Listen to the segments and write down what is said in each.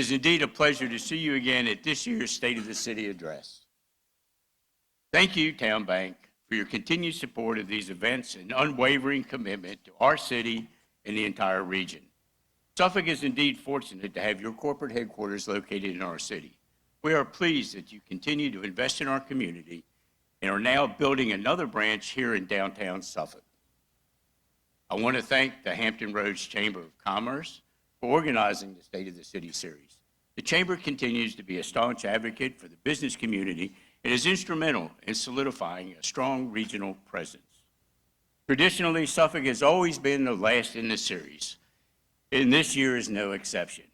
is indeed a pleasure to see you again at this year's State of the City address. Thank you, Town Bank, for your continued support of these events and unwavering commitment to our city and the entire region. Suffolk is indeed fortunate to have your corporate headquarters located in our city. We are pleased that you continue to invest in our community and are now building another branch here in downtown Suffolk. I want to thank the Hampton Roads Chamber of Commerce for organizing the State of the City series. The Chamber continues to be a staunch advocate for the business community and is instrumental in solidifying a strong regional presence. Traditionally, Suffolk has always been the last in the series, and this year is no exception.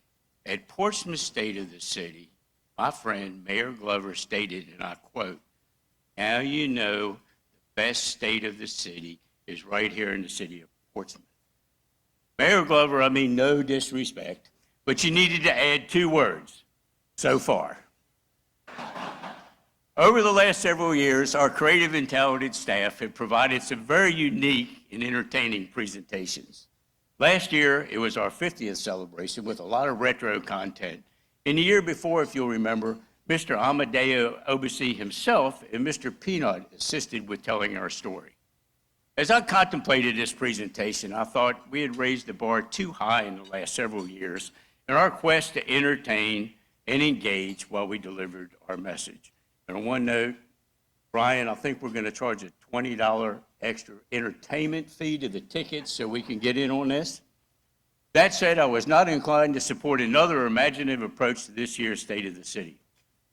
At Portsmouth State of the City, my friend Mayor Glover stated, and I quote, "Now you know the best state of the city is right here in the city of Portsmouth." Mayor Glover, I mean no disrespect, but you needed to add 2 words, so far. Over the last several years, our creative and talented staff have provided some very unique and entertaining presentations. Last year, it was our 50th celebration with a lot of retro content. And the year before, if you'll remember, Mr. Amadeo Obasi himself and Mr. Peanut assisted with telling our story. As I contemplated this presentation, I thought we had raised the bar too high in the last several years in our quest to entertain and engage while we delivered our message. And on one note, Brian, I think we're going to charge a $20 extra entertainment fee to the tickets so we can get in on this. That said, I was not inclined to support another imaginative approach to this year's State of the City.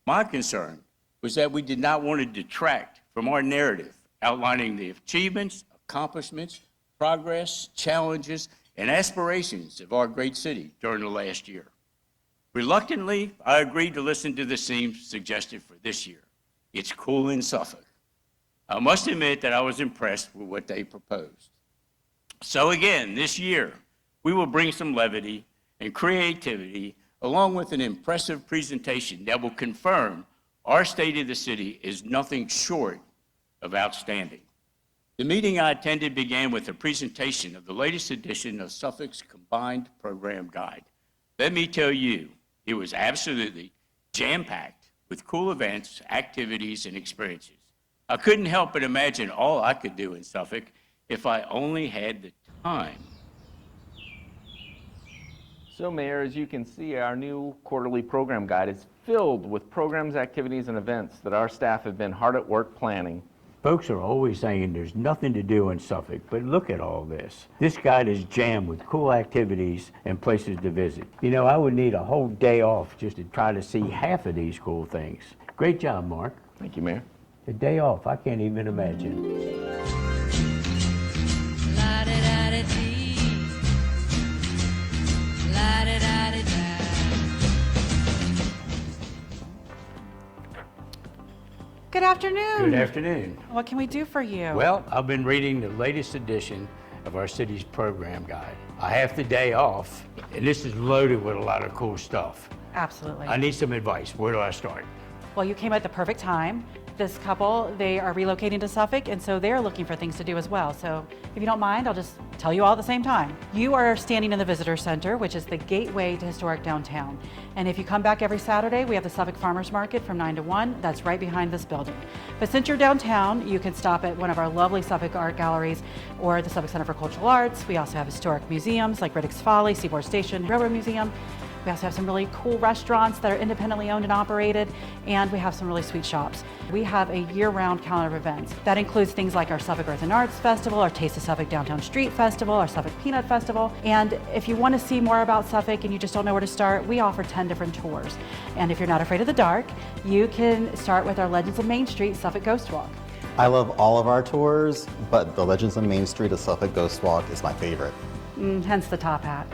My concern was that we did not want to detract from our narrative outlining the achievements, accomplishments, progress, challenges, and aspirations of our great city during the last year. Reluctantly, I agreed to listen to the theme suggested for this year. It's cool in Suffolk. I must admit that I was impressed with what they proposed. So again, this year, we will bring some levity and creativity along with an impressive presentation that will confirm our State of the City is nothing short of outstanding. The meeting I attended began with a presentation of the latest edition of Suffolk's Combined Program Guide. Let me tell you, it was absolutely jam-packed with cool events, activities, and experiences. I couldn't help but imagine all I could do in Suffolk if I only had the time. So, Mayor, as you can see, our new quarterly program guide is filled with programs, activities, and events that our staff have been hard at work planning. Folks are always saying there's nothing to do in Suffolk, but look at all this. This guide is jammed with cool activities and places to visit. You know, I would need a whole day off just to try to see half of these cool things. Great job, Mark. Thank you, Mayor. A day off, I can't even imagine. Good afternoon. Good afternoon. What can we do for you? Well, I've been reading the latest edition of our city's program guide. I have the day off, and this is loaded with a lot of cool stuff. Absolutely. I need some advice. Where do I start? Well, you came at the perfect time. This couple, they are relocating to Suffolk, and so they're looking for things to do as well. So if you don't mind, I'll just tell you all at the same time. You are standing in the Visitor Center, which is the gateway to historic downtown. And if you come back every Saturday, we have the Suffolk Farmers Market from 9 to 1. That's right behind this building. But since you're downtown, you can stop at one of our lovely Suffolk art galleries or the Suffolk Center for Cultural Arts. We also have historic museums like Riddick's Folly, Seaboard Station, Railroad Museum. We also have some really cool restaurants that are independently owned and operated, and we have some really sweet shops. We have a year-round calendar of events. That includes things like our Suffolk Earth and Arts Festival, our Taste of Suffolk Downtown Street Festival, our Suffolk Peanut Festival. And if you want to see more about Suffolk and you just don't know where to start, we offer 10 different tours. And if you're not afraid of the dark, you can start with our Legends of Main Street Suffolk Ghost Walk. I love all of our tours, but the Legends of Main Street of Suffolk Ghost Walk is my favorite. Hence the top hat.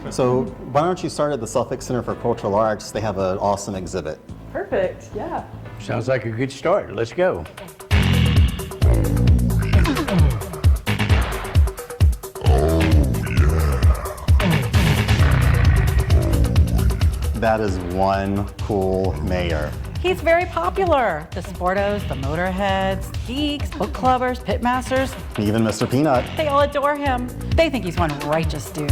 So why don't you start at the Suffolk Center for Cultural Arts? They have an awesome exhibit. Perfect, yeah. Sounds like a good start. Let's go. That is one cool mayor. He's very popular. The sportos, the motorheads, geeks, book clubbers, pitmasters. Even Mr. Peanut. They all adore him. They think he's one righteous dude.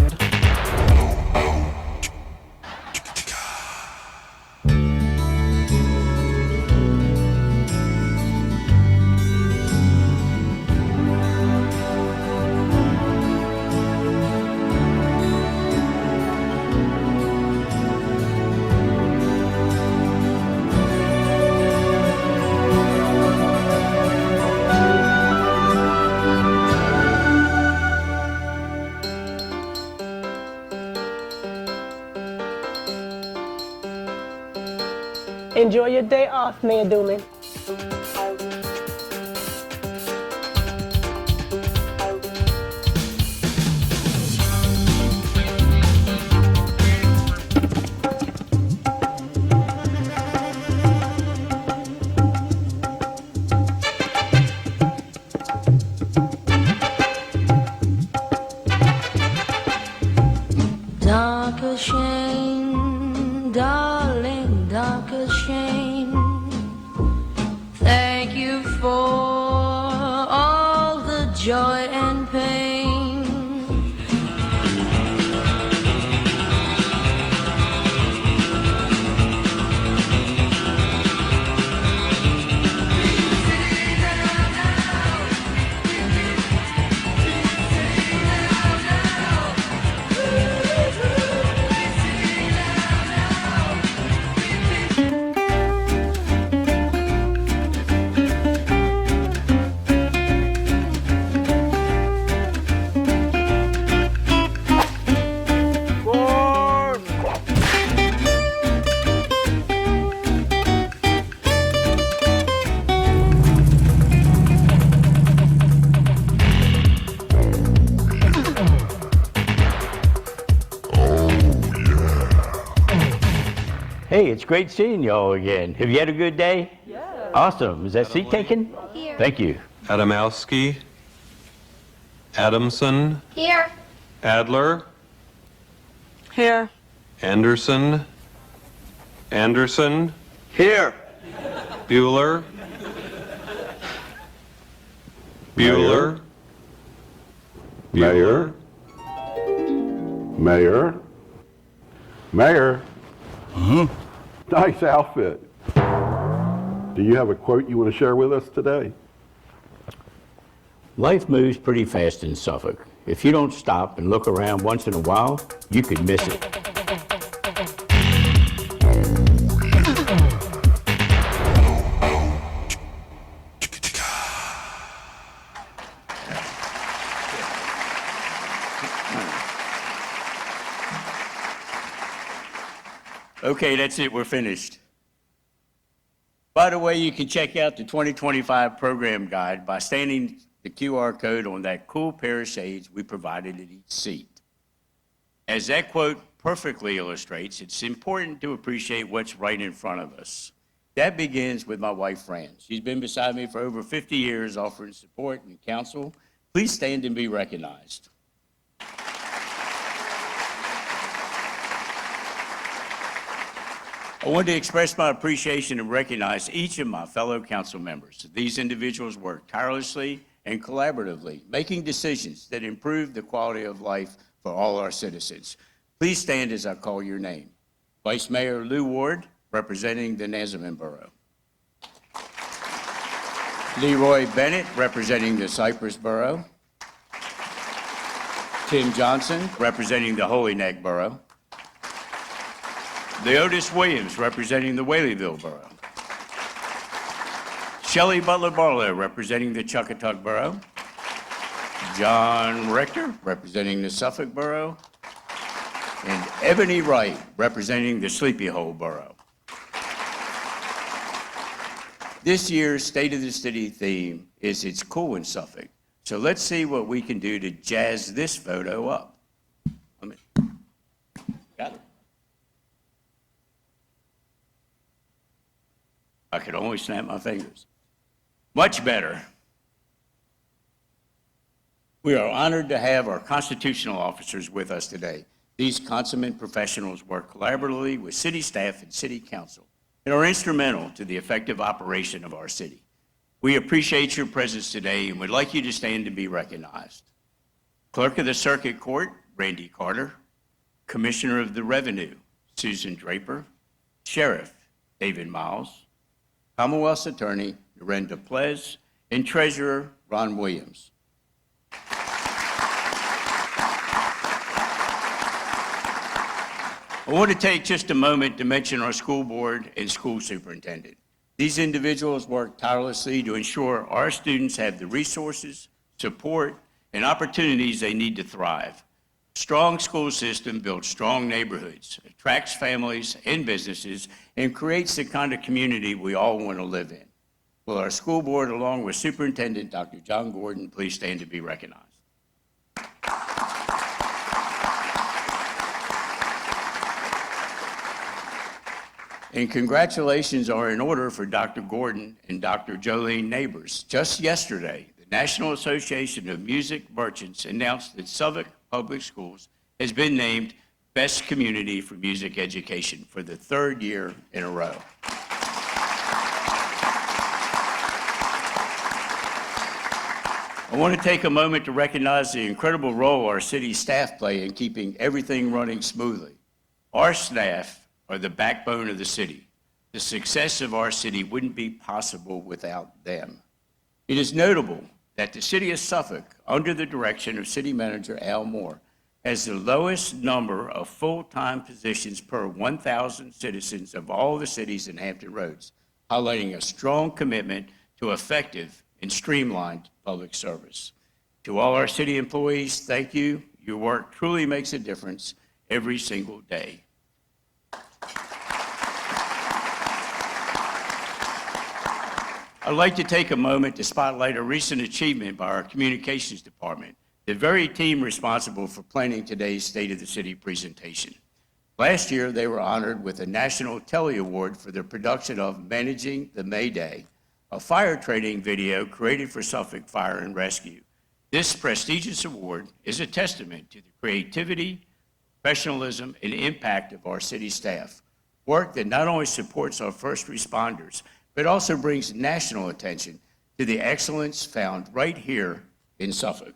Enjoy your day off, Mayor Duman. Dark a shame, darling, dark a shame. Thank you for all the joy and pain. Hey, it's great seeing y'all again. Have you had a good day? Yeah. Awesome. Is that seat taken? Here. Thank you. Adamowski. Adamson. Here. Adler. Here. Anderson. Anderson. Here. Bueller. Bueller. Mayor. Mayor. Mayor. Nice outfit. Do you have a quote you want to share with us today? Life moves pretty fast in Suffolk. If you don't stop and look around once in a while, you could miss it. Okay, that's it. We're finished. By the way, you can check out the 2025 program guide by scanning the QR code on that cool pair of shades we provided at each seat. As that quote perfectly illustrates, it's important to appreciate what's right in front of us. That begins with my wife, Fran. She's been beside me for over 50 years, offering support and counsel. Please stand and be recognized. I want to express my appreciation and recognize each of my fellow council members. These individuals work tirelessly and collaboratively, making decisions that improve the quality of life for all our citizens. Please stand as I call your name. Vice Mayor Lou Ward, representing the Nazareth Borough. Leroy Bennett, representing the Cypress Borough. Tim Johnson, representing the Holy Neck Borough. Leotis Williams, representing the Whaleyville Borough. Shelley Butler Barlow, representing the Chuckatuck Borough. John Rector, representing the Suffolk Borough. And Ebony Wright, representing the Sleepy Hole Borough. This year's State of the City theme is It's Cool in Suffolk. So let's see what we can do to jazz this photo up. Got it? I could only snap my fingers. Much better. We are honored to have our constitutional officers with us today. These consummate professionals work collaboratively with city staff and city council and are instrumental to the effective operation of our city. We appreciate your presence today and would like you to stand and be recognized. Clerk of the Circuit Court, Randy Carter. Commissioner of the Revenue, Susan Draper. Sheriff, David Miles. Commonwealth's Attorney, Narendra Plez, and Treasurer, Ron Williams. I want to take just a moment to mention our school board and school superintendent. These individuals work tirelessly to ensure our students have the resources, support, and opportunities they need to thrive. Strong school system builds strong neighborhoods, attracts families and businesses, and creates the kind of community we all want to live in. Will our school board, along with Superintendent Dr. John Gordon, please stand to be recognized? And congratulations are in order for Dr. Gordon and Dr. Jolene Neighbors. Just yesterday, the National Association of Music Merchants announced that Suffolk Public Schools has been named Best Community for Music Education for the third year in a row. I want to take a moment to recognize the incredible role our city staff play in keeping everything running smoothly. Our staff are the backbone of the city. The success of our city wouldn't be possible without them. It is notable that the City of Suffolk, under the direction of City Manager Al Moore, has the lowest number of full-time positions per 1,000 citizens of all the cities in Hampton Roads, highlighting a strong commitment to effective and streamlined public service. To all our city employees, thank you. Your work truly makes a difference every single day. I'd like to take a moment to spotlight a recent achievement by our communications department, the very team responsible for planning today's State of the City presentation. Last year, they were honored with a National Telly Award for their production of Managing the Mayday, a fire training video created for Suffolk Fire and Rescue. This prestigious award is a testament to the creativity, professionalism, and impact of our city staff, work that not only supports our first responders, but also brings national attention to the excellence found right here in Suffolk.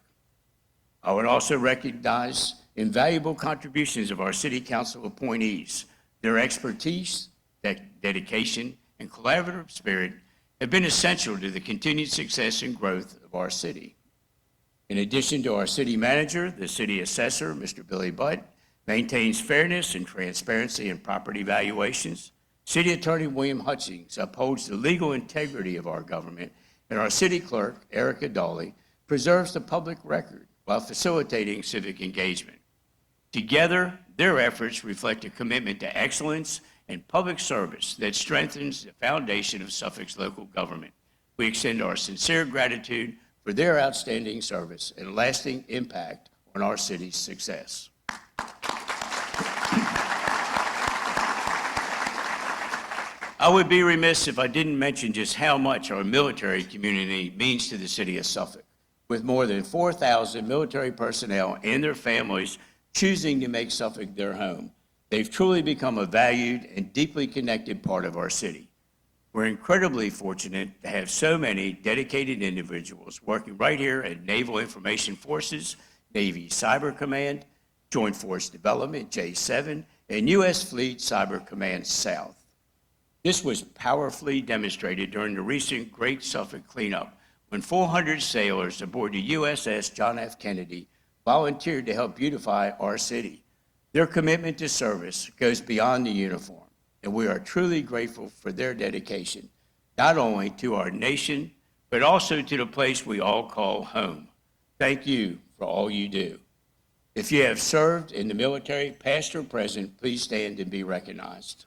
I would also recognize invaluable contributions of our City Council appointees. Their expertise, dedication, and collaborative spirit have been essential to the continued success and growth of our city. In addition to our city manager, the city assessor, Mr. Billy Butt, maintains fairness and transparency in property valuations. City Attorney William Hutchings upholds the legal integrity of our government, and our city clerk, Erica Dawley, preserves the public record while facilitating civic engagement. Together, their efforts reflect a commitment to excellence and public service that strengthens the foundation of Suffolk's local government. We extend our sincere gratitude for their outstanding service and lasting impact on our city's success. I would be remiss if I didn't mention just how much our military community means to the city of Suffolk, with more than 4,000 military personnel and their families choosing to make Suffolk their home. They've truly become a valued and deeply connected part of our city. We're incredibly fortunate to have so many dedicated individuals working right here at Naval Information Forces, Navy Cyber Command, Joint Force Development, J7, and U.S. Fleet Cyber Command South. This was powerfully demonstrated during the recent Great Suffolk Cleanup, when 400 sailors aboard the USS John F. Kennedy volunteered to help beautify our city. Their commitment to service goes beyond the uniform, and we are truly grateful for their dedication, not only to our nation, but also to the place we all call home. Thank you for all you do. If you have served in the military, past or present, please stand and be recognized.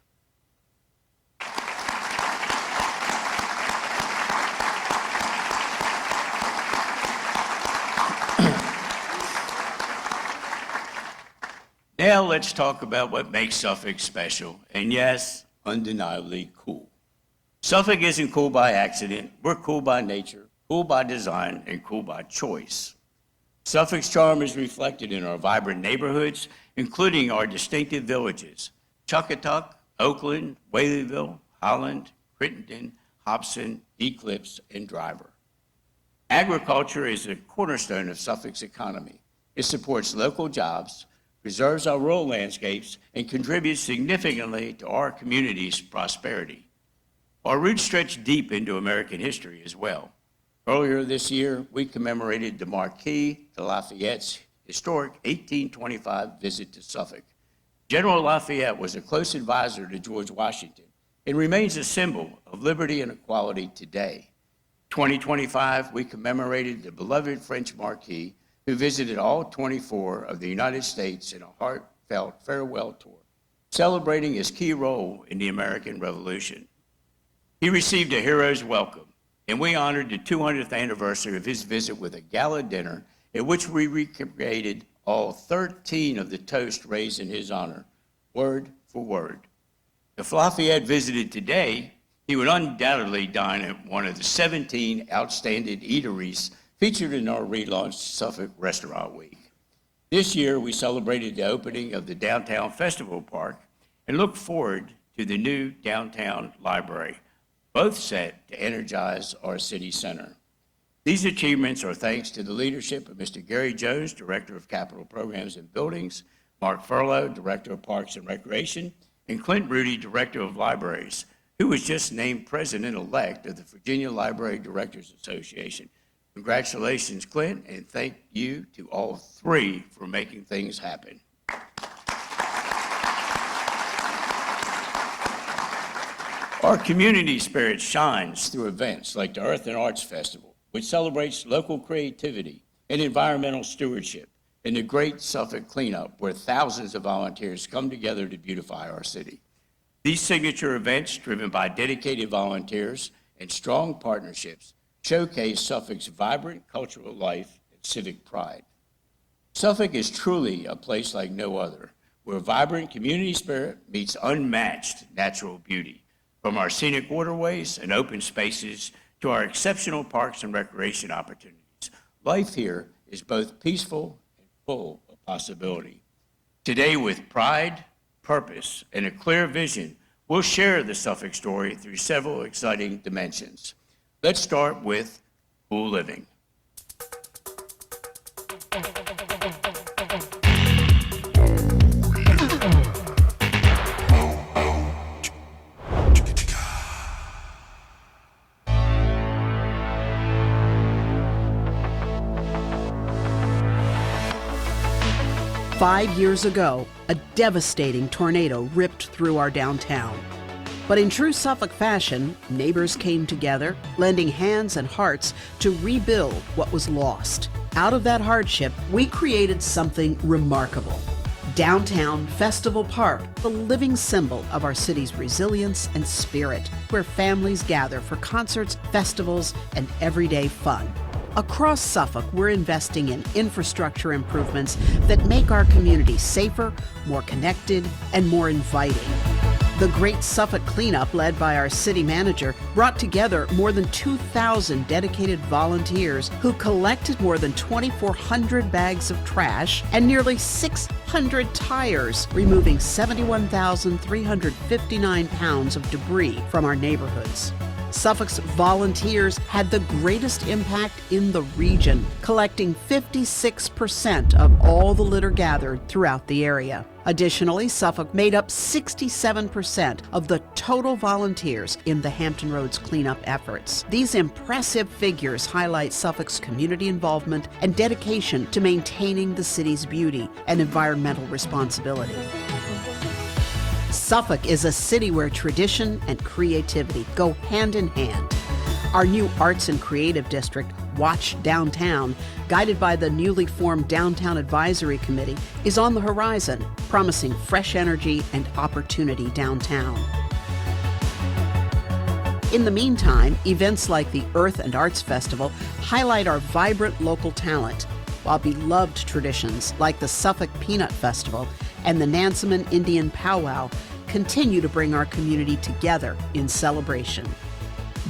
Now let's talk about what makes Suffolk special, and yes, undeniably cool. Suffolk isn't cool by accident. We're cool by nature, cool by design, and cool by choice. Suffolk's charm is reflected in our vibrant neighborhoods, including our distinctive villages, Chuckatuck, Oakland, Whaleyville, Holland, Crittenden, Hobson, Eclipse, and Driver. Agriculture is a cornerstone of Suffolk's economy. It supports local jobs, preserves our rural landscapes, and contributes significantly to our community's prosperity. Our roots stretch deep into American history as well. Earlier this year, we commemorated the Marquis de Lafayette's historic 1825 visit to Suffolk. General Lafayette was a close advisor to George Washington and remains a symbol of liberty and equality today. 2025, we commemorated the beloved French Marquis who visited all 24 of the United States in a heartfelt farewell tour, celebrating his key role in the American Revolution. He received a hero's welcome, and we honored the 200th anniversary of his visit with a gala dinner at which we recreated all 13 of the toasts raised in his honor, word for word. If Lafayette visited today, he would undoubtedly dine at one of the 17 outstanding eateries featured in our relaunched Suffolk Restaurant Week. This year, we celebrated the opening of the Downtown Festival Park and look forward to the new Downtown Library, both set to energize our city center. These achievements are thanks to the leadership of Mr. Gary Jones, Director of Capital Programs and Buildings, Mark Furlow, Director of Parks and Recreation, and Clint Rudy, Director of Libraries, who was just named President-elect of the Virginia Library Directors Association. Congratulations, Clint, and thank you to all three for making things happen. Our community spirit shines through events like the Earth and Arts Festival, which celebrates local creativity and environmental stewardship, and the Great Suffolk Cleanup, where thousands of volunteers come together to beautify our city. These signature events, driven by dedicated volunteers and strong partnerships, showcase Suffolk's vibrant cultural life and civic pride. Suffolk is truly a place like no other, where vibrant community spirit meets unmatched natural beauty, from our scenic waterways and open spaces to our exceptional parks and recreation opportunities. Life here is both peaceful and full of possibility. Today, with pride, purpose, and a clear vision, we'll share the Suffolk story through several exciting dimensions. Let's start with cool living. Five years ago, a devastating tornado ripped through our downtown. But in true Suffolk fashion, neighbors came together, lending hands and hearts to rebuild what was lost. Out of that hardship, we created something remarkable. Downtown Festival Park, the living symbol of our city's resilience and spirit, where families gather for concerts, festivals, and everyday fun. Across Suffolk, we're investing in infrastructure improvements that make our community safer, more connected, and more inviting. The Great Suffolk Cleanup, led by our city manager, brought together more than 2,000 dedicated volunteers who collected more than 2,400 bags of trash and nearly 600 tires, removing 71,359 pounds of debris from our neighborhoods. Suffolk's volunteers had the greatest impact in the region, collecting 56% of all the litter gathered throughout the area. Additionally, Suffolk made up 67% of the total volunteers in the Hampton Roads cleanup efforts. These impressive figures highlight Suffolk's community involvement and dedication to maintaining the city's beauty and environmental responsibility. Suffolk is a city where tradition and creativity go hand in hand. Our new Arts and Creative District, Watch Downtown, guided by the newly formed Downtown Advisory Committee, is on the horizon, promising fresh energy and opportunity downtown. In the meantime, events like the Earth and Arts Festival highlight our vibrant local talent, while beloved traditions like the Suffolk Peanut Festival and the Nansemond Indian Powwow continue to bring our community together in celebration.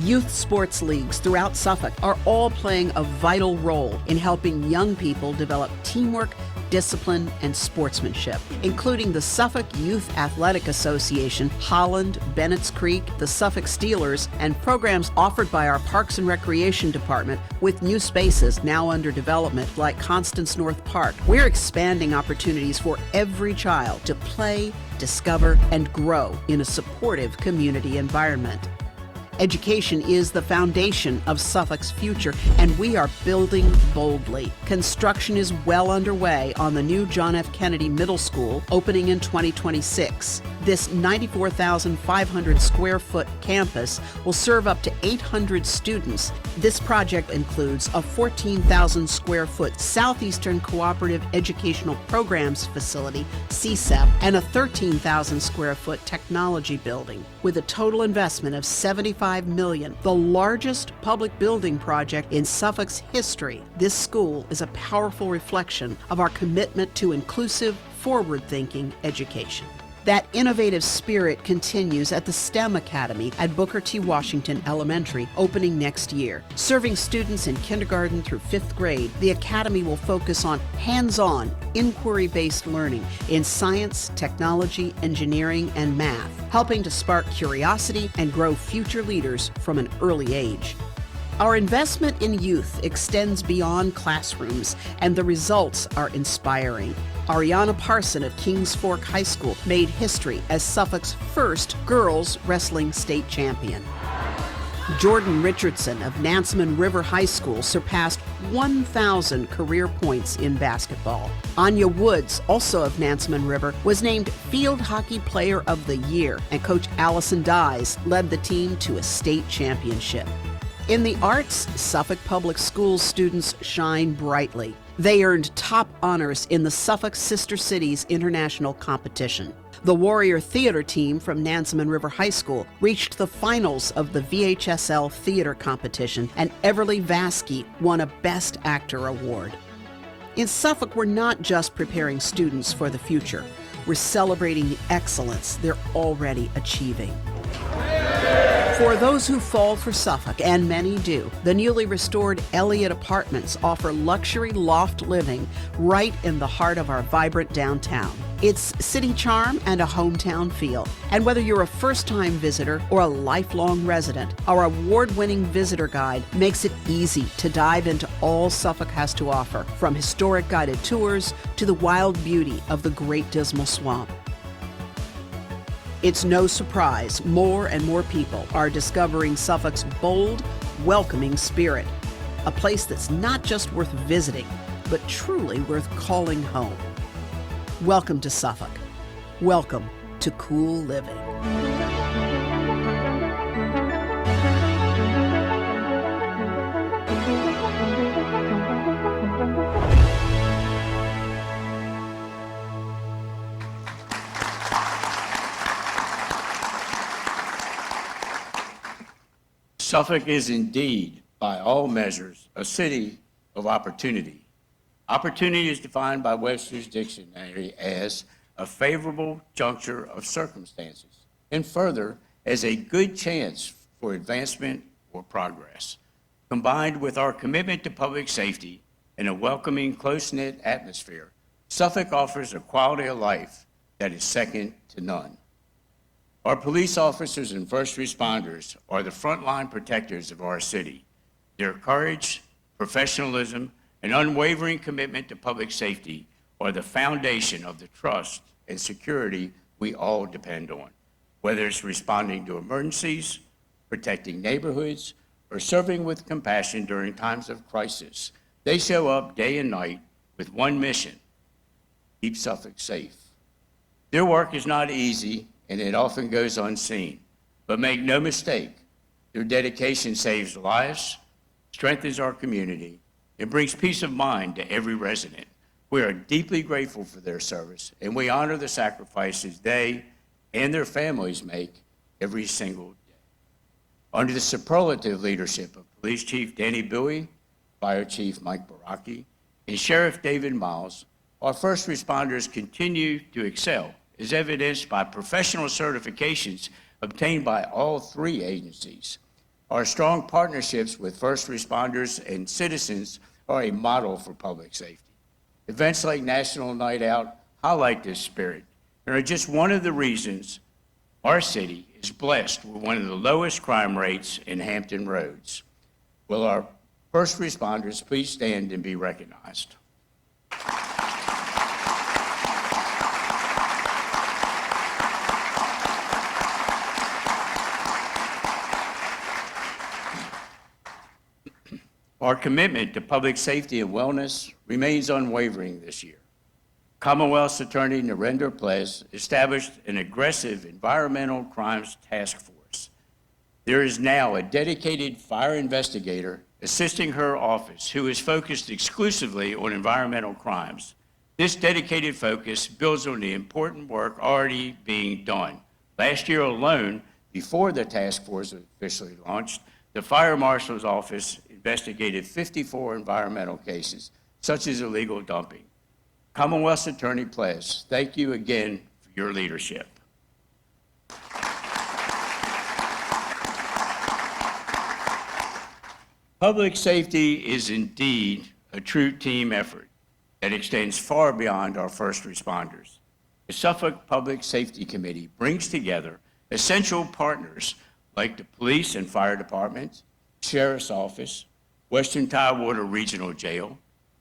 Youth sports leagues throughout Suffolk are all playing a vital role in helping young people develop teamwork, discipline, and sportsmanship, including the Suffolk Youth Athletic Association, Holland, Bennett's Creek, the Suffolk Steelers, and programs offered by our Parks and Recreation Department with new spaces now under development like Constance North Park. We're expanding opportunities for every child to play, discover, and grow in a supportive community environment. Education is the foundation of Suffolk's future, and we are building boldly. Construction is well underway on the new John F. Kennedy Middle School, opening in 2026. This 94,500 square foot campus will serve up to 800 students. This project includes a 14,000 square foot Southeastern Cooperative Educational Programs facility, CCEP, and a 13,000 square foot technology building. With a total investment of $75 million, the largest public building project in Suffolk's history, this school is a powerful reflection of our commitment to inclusive, forward-thinking education. That innovative spirit continues at the STEM Academy at Booker T. Washington Elementary, opening next year. Serving students in kindergarten through 5th grade, the Academy will focus on hands-on, inquiry-based learning in science, technology, engineering, and math, helping to spark curiosity and grow future leaders from an early age. Our investment in youth extends beyond classrooms, and the results are inspiring. Ariana Parson of Kings Fork High School made history as Suffolk's first girls wrestling state champion. Jordan Richardson of Nansemond River High School surpassed 1,000 career points in basketball. Anya Woods, also of Nansemond River, was named Field Hockey Player of the Year, and Coach Allison Dyes led the team to a state championship. In the arts, Suffolk Public Schools students shine brightly. They earned top honors in the Suffolk Sister Cities International Competition. The Warrior Theater team from Nansemond River High School reached the finals of the VHSL Theater Competition, and Everly Vasky won a Best Actor award. In Suffolk, we're not just preparing students for the future. We're celebrating the excellence they're already achieving. For those who fall for Suffolk, and many do, the newly restored Elliott Apartments offer luxury loft living right in the heart of our vibrant downtown. It's city charm and a hometown feel. And whether you're a first-time visitor or a lifelong resident, our award-winning visitor guide makes it easy to dive into all Suffolk has to offer, from historic guided tours to the wild beauty of the Great Dismal Swamp. It's no surprise more and more people are discovering Suffolk's bold, welcoming spirit, a place that's not just worth visiting, but truly worth calling home. Welcome to Suffolk. Welcome to cool living. Suffolk is indeed, by all measures, a city of opportunity. Opportunity is defined by Webster's Dictionary as a favorable juncture of circumstances, and further, as a good chance for advancement or progress. Combined with our commitment to public safety and a welcoming, close-knit atmosphere, Suffolk offers a quality of life that is second to none. Our police officers and first responders are the frontline protectors of our city. Their courage, professionalism, and unwavering commitment to public safety are the foundation of the trust and security we all depend on, whether it's responding to emergencies, protecting neighborhoods, or serving with compassion during times of crisis. They show up day and night with one mission: keep Suffolk safe. Their work is not easy, and it often goes unseen. But make no mistake, their dedication saves lives, strengthens our community, and brings peace of mind to every resident. We are deeply grateful for their service, and we honor the sacrifices they and their families make every single day. Under the superlative leadership of Police Chief Danny Bowie, Fire Chief Mike Baraki, and Sheriff David Miles, our first responders continue to excel, as evidenced by professional certifications obtained by all three agencies. Our strong partnerships with first responders and citizens are a model for public safety. Events like National Night Out highlight this spirit and are just one of the reasons our city is blessed with one of the lowest crime rates in Hampton Roads. Will our first responders please stand and be recognized? Our commitment to public safety and wellness remains unwavering this year. Commonwealth's Attorney Narendra Place established an aggressive environmental crimes task force. There is now a dedicated fire investigator assisting her office who is focused exclusively on environmental crimes. This dedicated focus builds on the important work already being done. Last year alone, before the task force officially launched, the Fire Marshal's Office investigated 54 environmental cases, such as illegal dumping. Commonwealth's Attorney Place, thank you again for your leadership. Public safety is indeed a true team effort that extends far beyond our first responders. The Suffolk Public Safety Committee brings together essential partners like the police and fire departments, sheriff's office, Western Tidewater Regional Jail,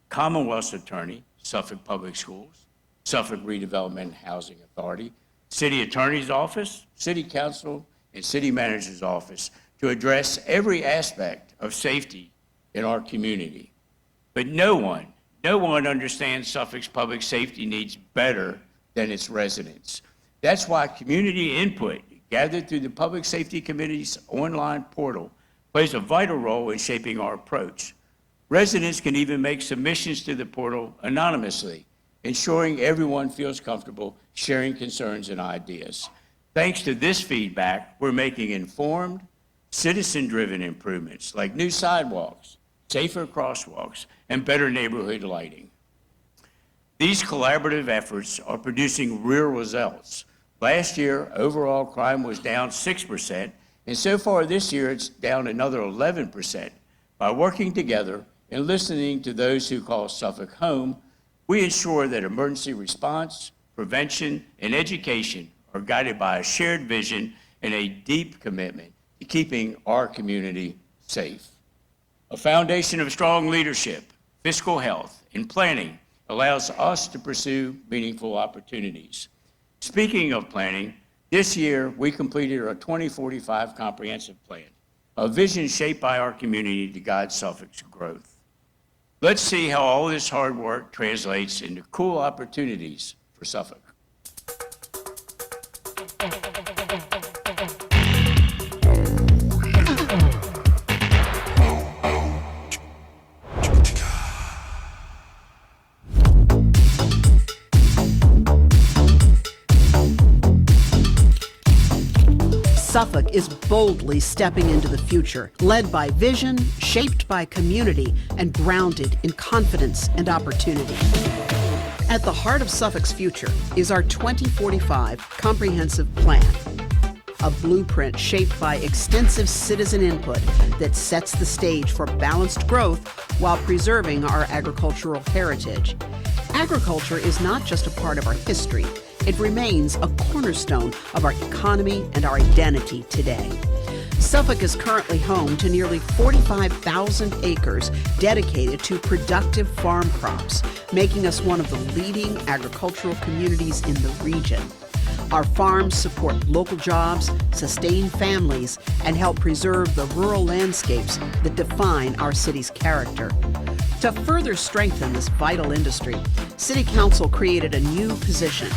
Commonwealth's Attorney, Suffolk Public Schools, Suffolk Redevelopment and Housing Authority, City Attorney's Office, City Council, and City Manager's Office to address every aspect of safety in our community. But no one understands Suffolk's public safety needs better than its residents. That's why community input gathered through the Public Safety Committee's online portal plays a vital role in shaping our approach. Residents can even make submissions to the portal anonymously, ensuring everyone feels comfortable sharing concerns and ideas. Thanks to this feedback, we're making informed, citizen-driven improvements like new sidewalks, safer crosswalks, and better neighborhood lighting. These collaborative efforts are producing real results. Last year, overall crime was down 6%, and so far this year, it's down another 11%. By working together and listening to those who call Suffolk home, we ensure that emergency response, prevention, and education are guided by a shared vision and a deep commitment to keeping our community safe. A foundation of strong leadership, fiscal health, and planning allows us to pursue meaningful opportunities. Speaking of planning, this year we completed our 2045 comprehensive plan, a vision shaped by our community to guide Suffolk's growth. Let's see how all this hard work translates into cool opportunities for Suffolk. Suffolk is boldly stepping into the future, led by vision, shaped by community, and grounded in confidence and opportunity. At the heart of Suffolk's future is our 2045 comprehensive plan, a blueprint shaped by extensive citizen input that sets the stage for balanced growth while preserving our agricultural heritage. Agriculture is not just a part of our history, it remains a cornerstone of our economy and our identity today. Suffolk is currently home to nearly 45,000 acres dedicated to productive farm crops, making us one of the leading agricultural communities in the region. Our farms support local jobs, sustain families, and help preserve the rural landscapes that define our city's character. To further strengthen this vital industry, City Council created a new position,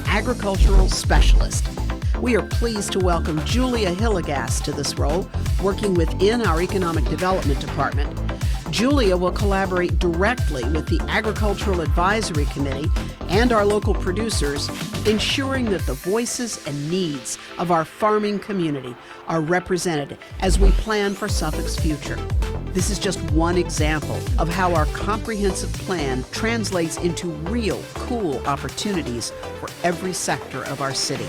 Agricultural Specialist. We are pleased to welcome Julia Hilligas to this role, working within our Economic Development Department. Julia will collaborate directly with the Agricultural Advisory Committee and our local producers, ensuring that the voices and needs of our farming community are represented as we plan for Suffolk's future. This is just one example of how our comprehensive plan translates into real, cool opportunities for every sector of our city.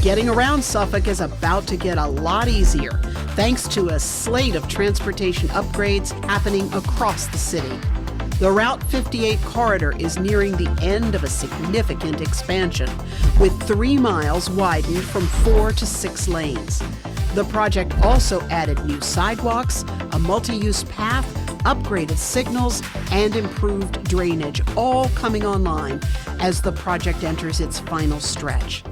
Getting around Suffolk is about to get a lot easier, thanks to a slate of transportation upgrades happening across the city. The Route 58 corridor is nearing the end of a significant expansion, with 3 miles widened from 4 to 6 lanes. The project also added new sidewalks, a multi-use path, upgraded signals, and improved drainage, all coming online as the project enters its final stretch.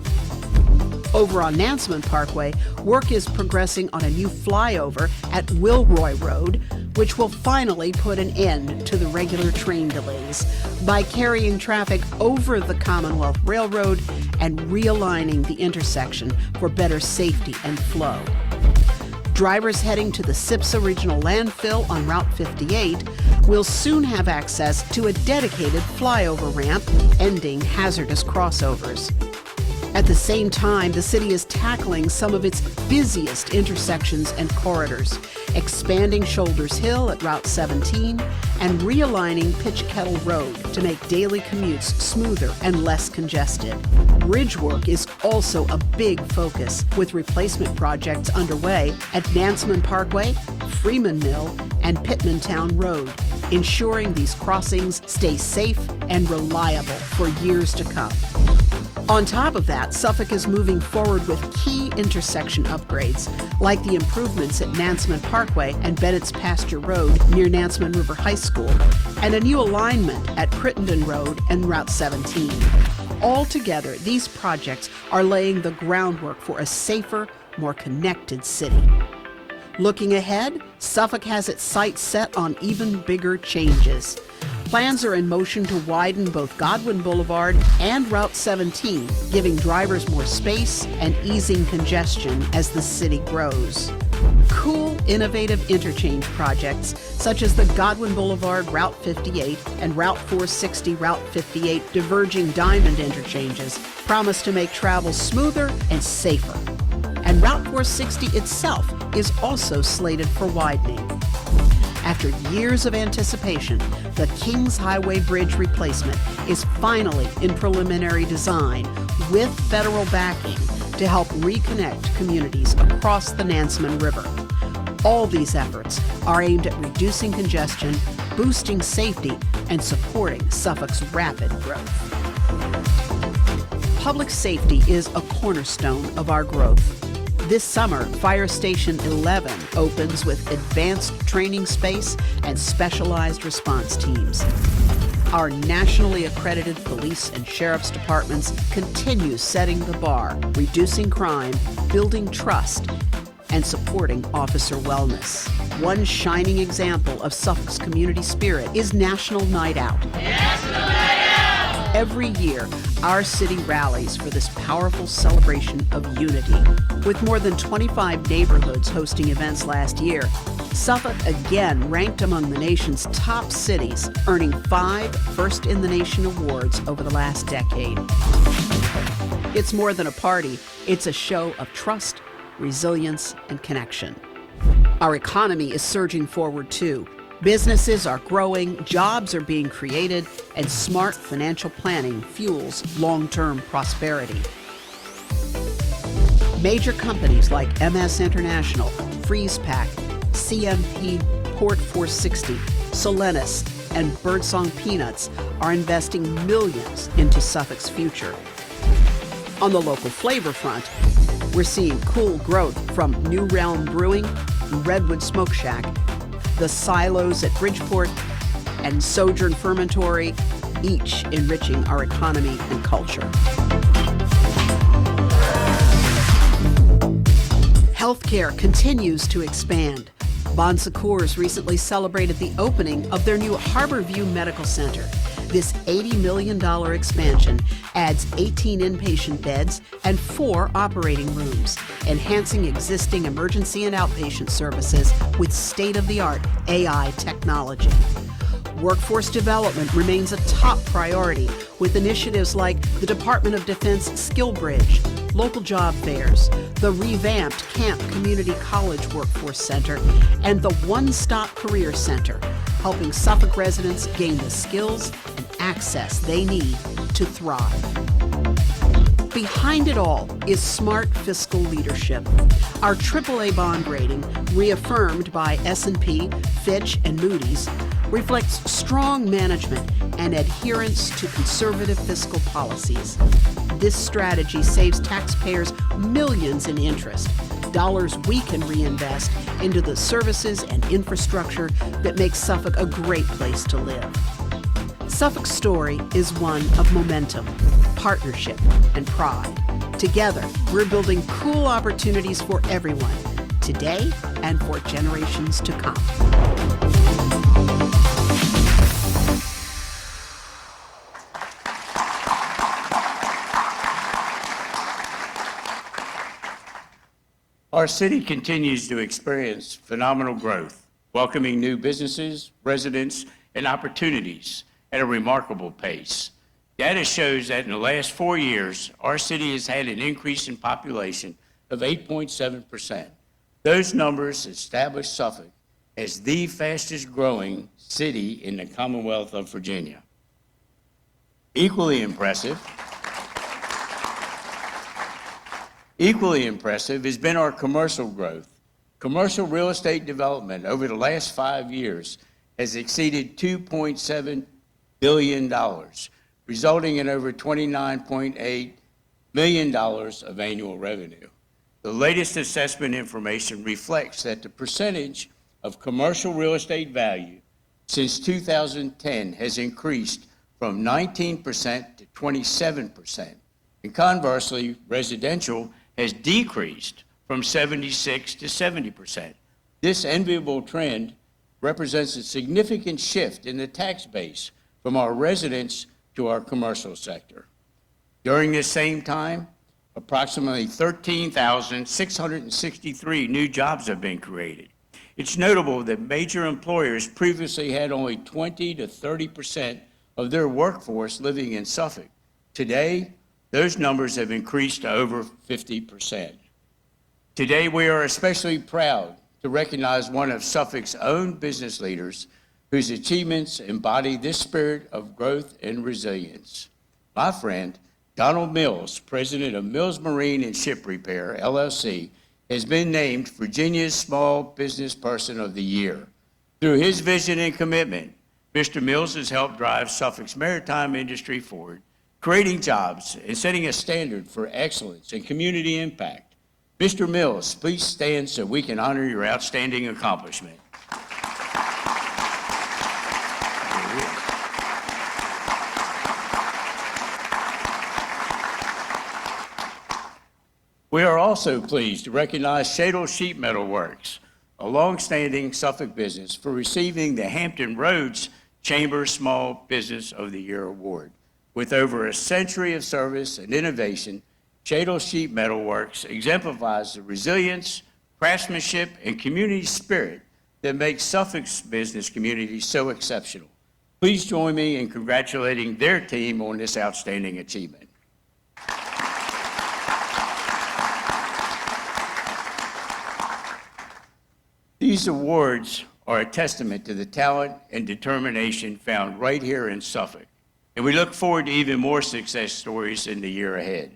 Over on Nansemond Parkway, work is progressing on a new flyover at Wilroy Road, which will finally put an end to the regular train delays by carrying traffic over the Commonwealth Railroad and realigning the intersection for better safety and flow. Drivers heading to the SIPSA Regional Landfill on Route 58 will soon have access to a dedicated flyover ramp, ending hazardous crossovers. At the same time, the city is tackling some of its busiest intersections and corridors, expanding Shoulders Hill at Route 17 and realigning Pitch Kettle Road to make daily commutes smoother and less congested. Bridge work is also a big focus, with replacement projects underway at Nansemond Parkway, Freeman Mill, and Pittmantown Road, ensuring these crossings stay safe and reliable for years to come. On top of that, Suffolk is moving forward with key intersection upgrades, like the improvements at Nansemond Parkway and Bennett's Pasture Road near Nansemond River High School, and a new alignment at Crittenden Road and Route 17. Altogether, these projects are laying the groundwork for a safer, more connected city. Looking ahead, Suffolk has its sights set on even bigger changes. Plans are in motion to widen both Godwin Boulevard and Route 17, giving drivers more space and easing congestion as the city grows. Cool, innovative interchange projects, such as the Godwin Boulevard Route 58 and Route 460 Route 58 diverging diamond interchanges, promise to make travel smoother and safer. And Route 460 itself is also slated for widening. After years of anticipation, the Kings Highway Bridge replacement is finally in preliminary design with federal backing to help reconnect communities across the Nansemond River. All these efforts are aimed at reducing congestion, boosting safety, and supporting Suffolk's rapid growth. Public safety is a cornerstone of our growth. This summer, Fire Station 11 opens with advanced training space and specialized response teams. Our nationally accredited police and sheriff's departments continue setting the bar, reducing crime, building trust, and supporting officer wellness. One shining example of Suffolk's community spirit is National Night Out. National Night Out! Every year, our city rallies for this powerful celebration of unity. With more than 25 neighborhoods hosting events last year, Suffolk again ranked among the nation's top cities, earning 5 First in the Nation awards over the last decade. It's more than a party, it's a show of trust, resilience, and connection. Our economy is surging forward too. Businesses are growing, jobs are being created, and smart financial planning fuels long-term prosperity. Major companies like MS International, FreezePack, CMP, Port 460, Solenis, and Birdsong Peanuts are investing millions into Suffolk's future. On the local flavor front, we're seeing cool growth from New Realm Brewing, Redwood Smoke Shack, the Silos at Bridgeport, and Sojourn Fermentory, each enriching our economy and culture. Healthcare continues to expand. Bon Secours recently celebrated the opening of their new Harborview Medical Center. This $80 million expansion adds 18 inpatient beds and 4 operating rooms, enhancing existing emergency and outpatient services with state-of-the-art AI technology. Workforce development remains a top priority, with initiatives like the Department of Defense Skill Bridge, local job fairs, the revamped Camp Community College Workforce Center, and the One Stop Career Center, helping Suffolk residents gain the skills and access they need to thrive. Behind it all is smart fiscal leadership. Our AAA bond rating, reaffirmed by S&P, Fitch, and Moody's, reflects strong management and adherence to conservative fiscal policies. This strategy saves taxpayers millions in interest, dollars we can reinvest into the services and infrastructure that make Suffolk a great place to live. Suffolk's story is one of momentum, partnership, and pride. Together, we're building cool opportunities for everyone, today and for generations to come. Our city continues to experience phenomenal growth, welcoming new businesses, residents, and opportunities at a remarkable pace. Data shows that in the last 4 years, our city has had an increase in population of 8.7%. Those numbers establish Suffolk as the fastest growing city in the Commonwealth of Virginia. Equally impressive has been our commercial growth. Commercial real estate development over the last 5 years has exceeded $2.7 billion, resulting in over $29.8 million of annual revenue. The latest assessment information reflects that the percentage of commercial real estate value since 2010 has increased from 19% to 27%. And conversely, residential has decreased from 76 to 70%. This enviable trend represents a significant shift in the tax base from our residents to our commercial sector. During this same time, approximately 13,663 new jobs have been created. It's notable that major employers previously had only 20 to 30% of their workforce living in Suffolk. Today, those numbers have increased to over 50%. Today, we are especially proud to recognize one of Suffolk's own business leaders whose achievements embody this spirit of growth and resilience. My friend, Donald Mills, president of Mills Marine and Ship Repair, LLC, has been named Virginia's Small Business Person of the Year. Through his vision and commitment, Mr. Mills has helped drive Suffolk's maritime industry forward, creating jobs and setting a standard for excellence and community impact. Mr. Mills, please stand so we can honor your outstanding accomplishment. We are also pleased to recognize Shadle Sheet Metal Works, a long-standing Suffolk business, for receiving the Hampton Roads Chamber Small Business of the Year Award. With over a century of service and innovation, Shadle Sheet Metal Works exemplifies the resilience, craftsmanship, and community spirit that makes Suffolk's business community so exceptional. Please join me in congratulating their team on this outstanding achievement. These awards are a testament to the talent and determination found right here in Suffolk, and we look forward to even more success stories in the year ahead.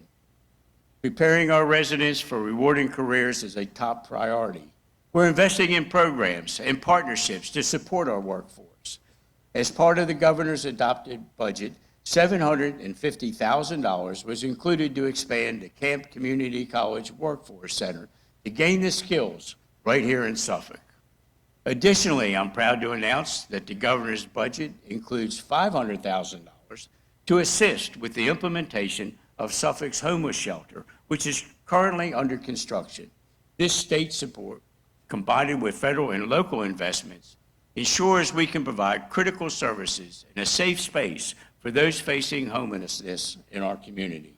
Preparing our residents for rewarding careers is a top priority. We're investing in programs and partnerships to support our workforce. As part of the governor's adopted budget, $750,000 was included to expand the Camp Community College Workforce Center to gain the skills right here in Suffolk. Additionally, I'm proud to announce that the governor's budget includes $500,000 to assist with the implementation of Suffolk's homeless shelter, which is currently under construction. This state support, combined with federal and local investments, ensures we can provide critical services in a safe space for those facing homelessness in our community.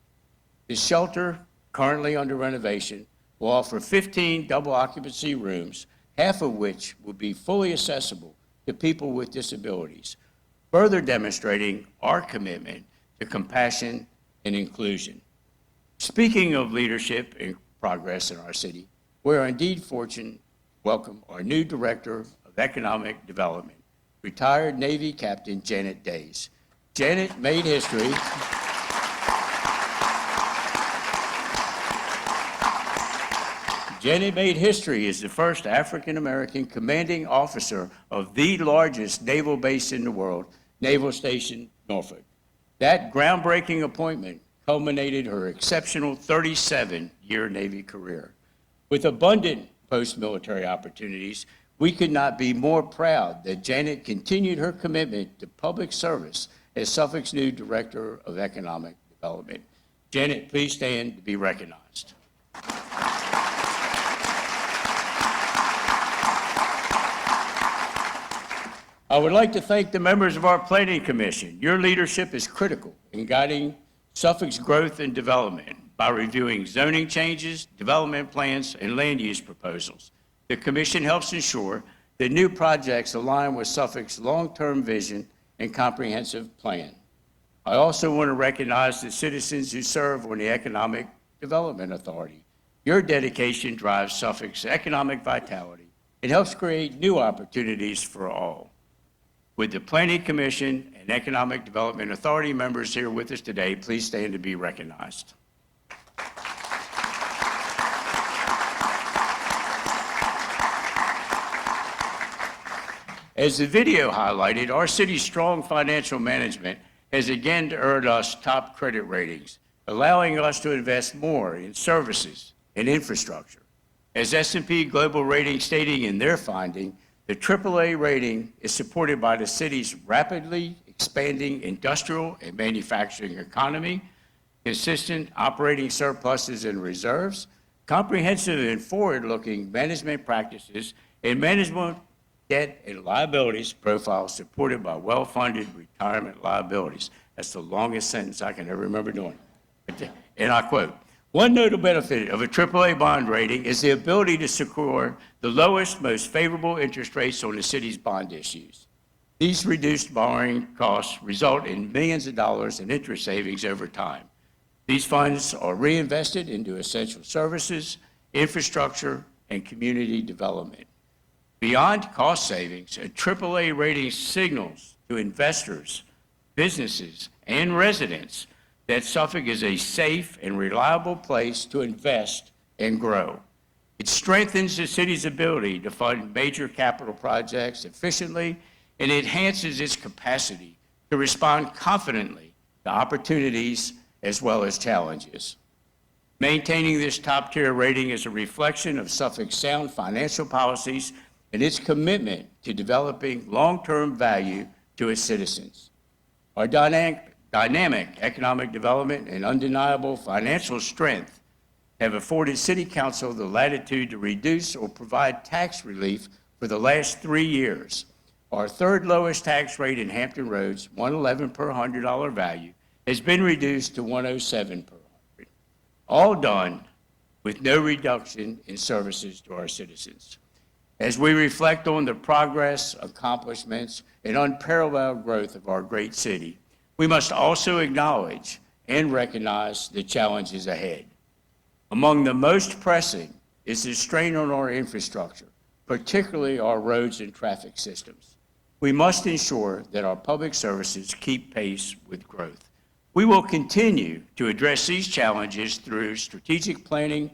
The shelter, currently under renovation, will offer 15 double occupancy rooms, half of which will be fully accessible to people with disabilities, further demonstrating our commitment to compassion and inclusion. Speaking of leadership and progress in our city, we are indeed fortunate to welcome our new Director of Economic Development, retired Navy Captain Janet Days. Janet made history. Janet made history as the first African-American commanding officer of the largest naval base in the world, Naval Station Norfolk. That groundbreaking appointment culminated her exceptional 37-year Navy career. With abundant post-military opportunities, we could not be more proud that Janet continued her commitment to public service as Suffolk's new Director of Economic Development. Janet, please stand to be recognized. I would like to thank the members of our Planning Commission. Your leadership is critical in guiding Suffolk's growth and development by reviewing zoning changes, development plans, and land use proposals. The Commission helps ensure that new projects align with Suffolk's long-term vision and comprehensive plan. I also want to recognize the citizens who serve on the Economic Development Authority. Your dedication drives Suffolk's economic vitality and helps create new opportunities for all. With the Planning Commission and Economic Development Authority members here with us today, please stand to be recognized. As the video highlighted, our city's strong financial management has again earned us top credit ratings, allowing us to invest more in services and infrastructure. As S&P Global Ratings stating in their finding, the AAA rating is supported by the city's rapidly expanding industrial and manufacturing economy, consistent operating surpluses and reserves, comprehensive and forward-looking management practices, and management debt and liabilities profile supported by well-funded retirement liabilities. That's the longest sentence I can ever remember doing. And I quote, "One notable benefit of a AAA bond rating is the ability to secure the lowest, most favorable interest rates on the city's bond issues. These reduced borrowing costs result in millions of dollars in interest savings over time. These funds are reinvested into essential services, infrastructure, and community development. Beyond cost savings, a AAA rating signals to investors, businesses, and residents that Suffolk is a safe and reliable place to invest and grow. It strengthens the city's ability to fund major capital projects efficiently and enhances its capacity to respond confidently to opportunities as well as challenges. Maintaining this top-tier rating is a reflection of Suffolk's sound financial policies and its commitment to developing long-term value to its citizens. Our dynamic economic development and undeniable financial strength have afforded City Council the latitude to reduce or provide tax relief for the last 3 years. Our third lowest tax rate in Hampton Roads, $111 per $100 value, has been reduced to $107 per $100, all done with no reduction in services to our citizens. As we reflect on the progress, accomplishments, and unparalleled growth of our great city, we must also acknowledge and recognize the challenges ahead. Among the most pressing is the strain on our infrastructure, particularly our roads and traffic systems. We must ensure that our public services keep pace with growth. We will continue to address these challenges through strategic planning,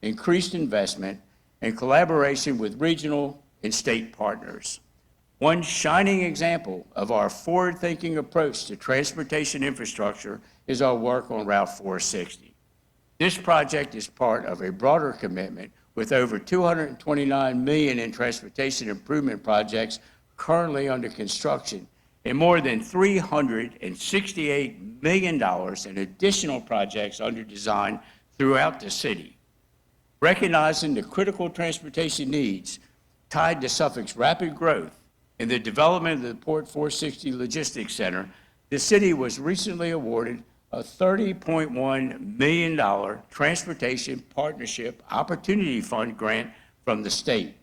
increased investment, and collaboration with regional and state partners. One shining example of our forward-thinking approach to transportation infrastructure is our work on Route 460. This project is part of a broader commitment with over $229 million in transportation improvement projects currently under construction and more than $368 million in additional projects under design throughout the city. Recognizing the critical transportation needs tied to Suffolk's rapid growth and the development of the Port 460 Logistics Center, the city was recently awarded a $30.1 million Transportation Partnership Opportunity Fund grant from the state.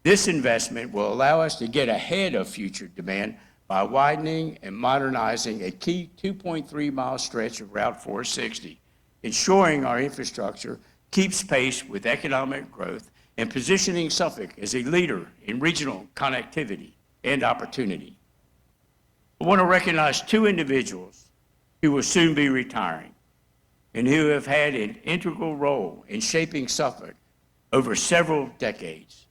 This investment will allow us to get ahead of future demand by widening and modernizing a key 2.3-mile stretch of Route 460, ensuring our infrastructure keeps pace with economic growth and positioning Suffolk as a leader in regional connectivity and opportunity. I want to recognize two individuals who will soon be retiring and who have had an integral role in shaping Suffolk over several decades.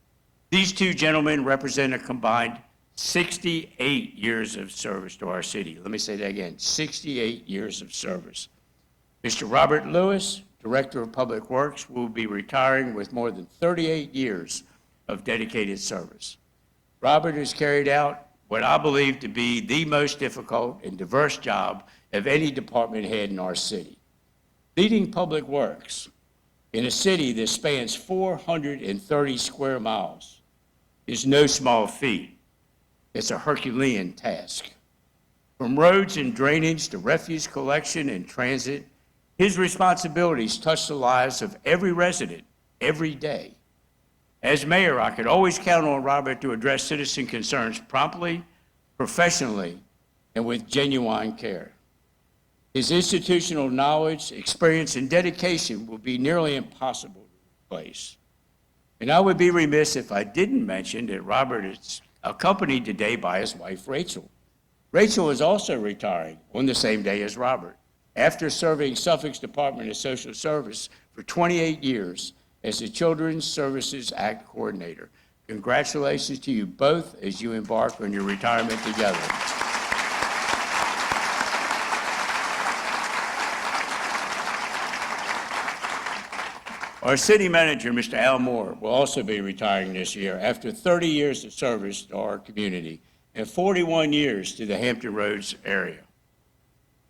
These two gentlemen represent a combined 68 years of service to our city. Let me say that again, 68 years of service. Mr. Robert Lewis, Director of Public Works, will be retiring with more than 38 years of dedicated service. Robert has carried out what I believe to be the most difficult and diverse job of any department head in our city. Leading public works in a city that spans 430 square miles is no small feat. It's a Herculean task. From roads and drainage to refuse collection and transit, his responsibilities touch the lives of every resident every day. As mayor, I could always count on Robert to address citizen concerns promptly, professionally, and with genuine care. His institutional knowledge, experience, and dedication will be nearly impossible to replace. And I would be remiss if I didn't mention that Robert is accompanied today by his wife, Rachel. Rachel is also retiring on the same day as Robert, after serving Suffolk's Department of Social Service for 28 years as the Children's Services Act Coordinator. Congratulations to you both as you embark on your retirement together. Our city manager, Mr. Al Moore, will also be retiring this year after 30 years of service to our community and 41 years to the Hampton Roads area.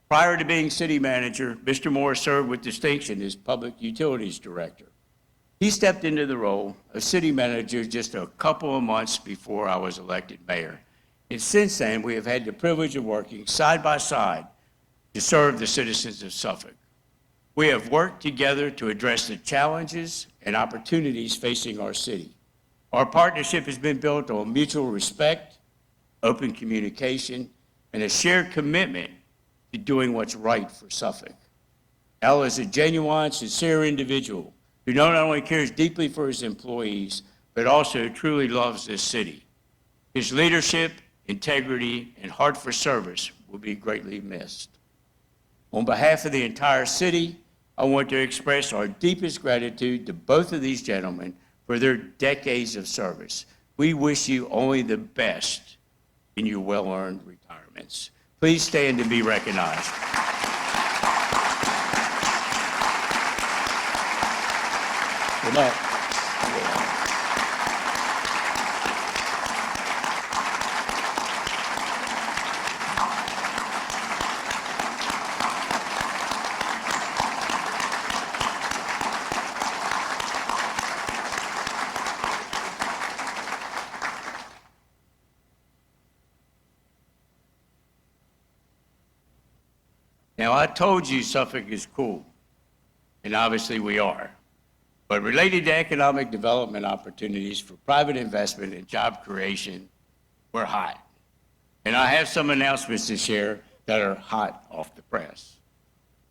Prior to being city manager, Mr. Moore served with distinction as Public Utilities Director. He stepped into the role of city manager just a couple of months before I was elected mayor. And since then, we have had the privilege of working side by side to serve the citizens of Suffolk. We have worked together to address the challenges and opportunities facing our city. Our partnership has been built on mutual respect, open communication, and a shared commitment to doing what's right for Suffolk. Al is a genuine, sincere individual who not only cares deeply for his employees, but also truly loves this city. His leadership, integrity, and heart for service will be greatly missed. On behalf of the entire city, I want to express our deepest gratitude to both of these gentlemen for their decades of service. We wish you only the best in your well-earned retirements. Please stand and be recognized. Good night. Now, I told you Suffolk is cool, and obviously we are. But related to economic development opportunities for private investment and job creation, we're hot. And I have some announcements to share that are hot off the press.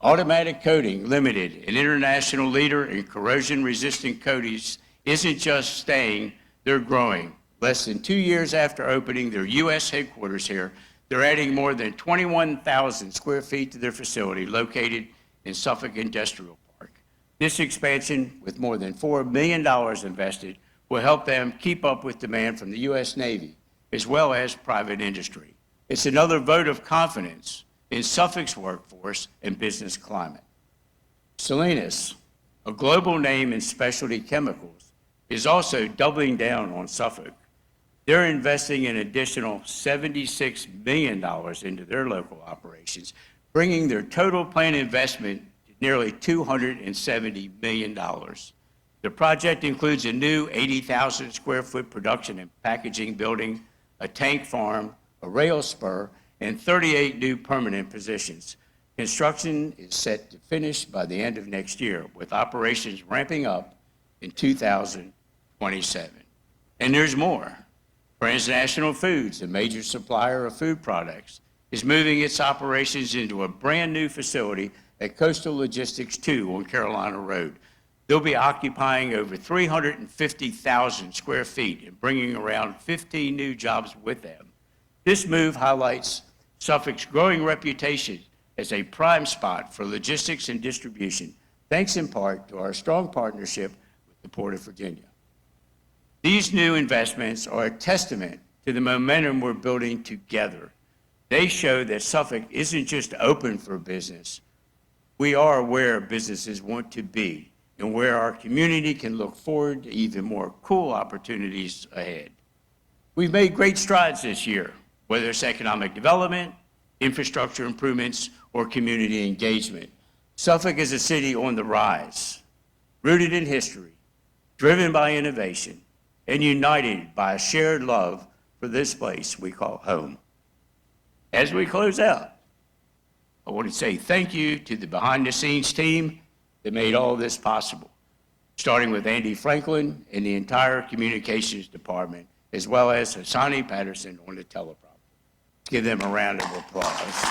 Automatic Coating Limited, an international leader in corrosion-resistant coatings, isn't just staying, they're growing. Less than 2 years after opening their U.S. headquarters here, they're adding more than 21,000 square feet to their facility located in Suffolk Industrial Park. This expansion, with more than $4 million invested, will help them keep up with demand from the U.S. Navy, as well as private industry. It's another vote of confidence in Suffolk's workforce and business climate. Salinas, a global name in specialty chemicals, is also doubling down on Suffolk. They're investing an additional $76 million into their local operations, bringing their total planned investment to nearly $270 million. The project includes a new 80,000 square foot production and packaging building, a tank farm, a rail spur, and 38 new permanent positions. Construction is set to finish by the end of next year, with operations ramping up in 2027. And there's more. Transnational Foods, a major supplier of food products, is moving its operations into a brand new facility at Coastal Logistics 2 on Carolina Road. They'll be occupying over 350,000 square feet and bringing around 15 new jobs with them. This move highlights Suffolk's growing reputation as a prime spot for logistics and distribution, thanks in part to our strong partnership with the Port of Virginia. These new investments are a testament to the momentum we're building together. They show that Suffolk isn't just open for business. We are where businesses want to be and where our community can look forward to even more cool opportunities ahead. We've made great strides this year, whether it's economic development, infrastructure improvements, or community engagement. Suffolk is a city on the rise, rooted in history, driven by innovation, and united by a shared love for this place we call home. As we close out, I want to say thank you to the behind-the-scenes team that made all this possible, starting with Andy Franklin and the entire communications department, as well as Hassani Patterson on the teleprompter. Let's give them a round of applause.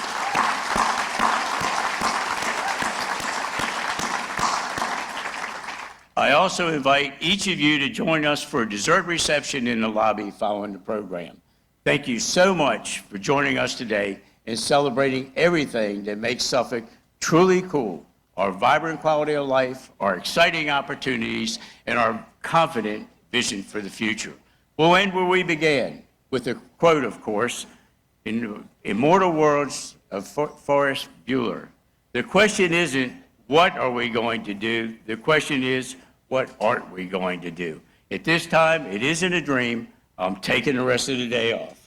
I also invite each of you to join us for a dessert reception in the lobby following the program. Thank you so much for joining us today and celebrating everything that makes Suffolk truly cool, our vibrant quality of life, our exciting opportunities, and our confident vision for the future. We'll end where we began, with a quote, of course, in the immortal words of Forrest Bueller. The question isn't, what are we going to do? The question is, what aren't we going to do? At this time, it isn't a dream. I'm taking the rest of the day off.